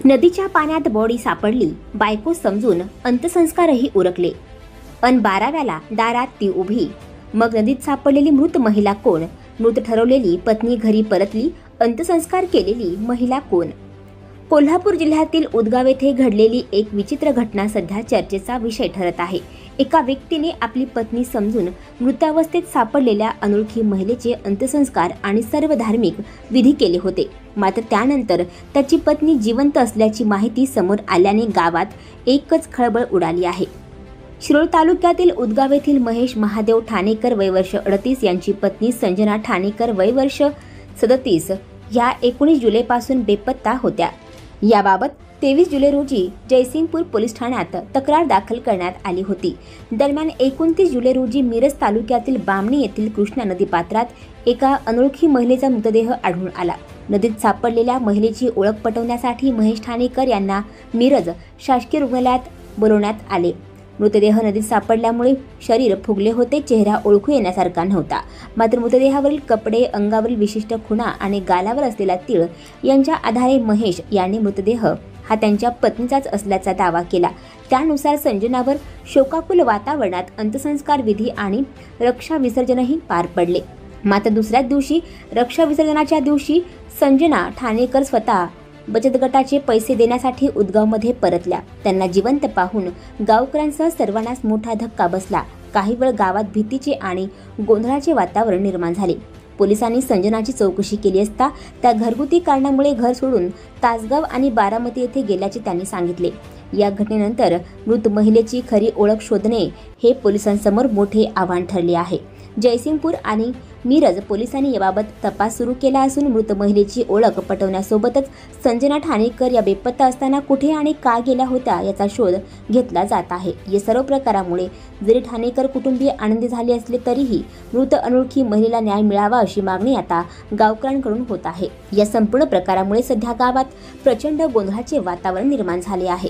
नदीच्या पाण्यात बॉडी सापडली, बायको समजून अंत्यसंस्कारही उरकले. अन 12व्याला दारात ती उभी. मग नदीत सापडलेली मृत महिला कोण? मृत ठरवलेली पत्नी घरी परतली, अंत्यसंस्कार केलेली महिला कोण? कोल्हापूर जिल्ह्यातील उदगाव येथे घडलेली एक विचित्र घटना सध्या चर्चेचा विषय ठरत आहे. एका व्यक्तीने आपली पत्नी समजून मृतावस्थेत सापडलेल्या अनोळखी महिलेचे अंत्यसंस्कार आणि सर्व धार्मिक विधी केले होते. मात्र त्यानंतर त्याची पत्नी जिवंत असल्याची माहिती समोर आल्याने गावात एकच खळबळ उडाली आहे. शिरोळ तालुक्यातील उदगाव येथील महेश महादेव ठाणेकर वय वर्ष 38 यांची पत्नी संजना ठाणेकर वय वर्ष 37 ह्या 19 जुलैपासून बेपत्ता होत्या. याबाबत 23 जुलै रोजी जयसिंगपूर पोलीस ठाण्यात तक्रार दाखल करण्यात आली होती. दरम्यान 29 जुलै रोजी मिरज तालुक्यातील बामणी येथील कृष्णा नदीपात्रात एका अनोळखी महिलेचा मृतदेह आढळून आला. नदीत सापडलेल्या महिलेची ओळख पटवण्यासाठी महेश ठाणेकर यांना मिरज शासकीय रुग्णालयात बोलवण्यात आले. मृतदेह नदीत सापडल्यामुळे शरीर फुगले होते, चेहरा ओळखू येण्यासारखा नव्हता. मात्र मृतदेहावरील कपडे, अंगावरील विशिष्ट खुणा आणि गालावर असलेला तीळ यांच्या आधारे महेश यांनी मृतदेह हा त्यांच्या पत्नीचाच असल्याचा दावा केला. त्यानुसार संजनावर शोकाकुल वातावरणात अंत्यसंस्कार विधी आणि रक्षा विसर्जनही पार पडले. मात्र दुसऱ्याच दिवशी रक्षा विसर्जनाच्या दिवशी संजना ठाणेकर स्वतः बचत गटाचे पैसे देण्यासाठी उदगावमध्ये परतल्या. त्यांना जिवंत पाहून गावकऱ्यांसह सर्वांनाच मोठा धक्का बसला. काही वेळ गावात भीतीचे आणि गोंधळाचे वातावरण निर्माण झाले. पोलिसांनी संजनाची चौकशी केली असता त्या घरगुती कारणामुळे घर सोडून तासगाव आणि बारामती येथे गेल्याचे त्यांनी सांगितले. या घटनेनंतर मृत महिलेची खरी ओळख शोधणे हे पोलिसांसमोर मोठे आव्हान ठरले आहे. जयसिंगपूर आणि मिरज पोलिसांनी याबाबत तपास सुरू केला असून मृत महिलेची ओळख पटवण्यासोबतच संजना ठाणेकर या बेपत्ता असताना कुठे आणि का गेल्या होत्या याचा शोध घेतला जात आहे. या सर्व प्रकारामुळे जरी ठाणेकर कुटुंबीय आनंदी झाले असले तरीही मृत अनोळखी महिलेला न्याय मिळावा अशी मागणी आता गावकऱ्यांकडून होत आहे. या संपूर्ण प्रकारामुळे सध्या गावात प्रचंड गोंधळाचे वातावरण निर्माण झाले आहे.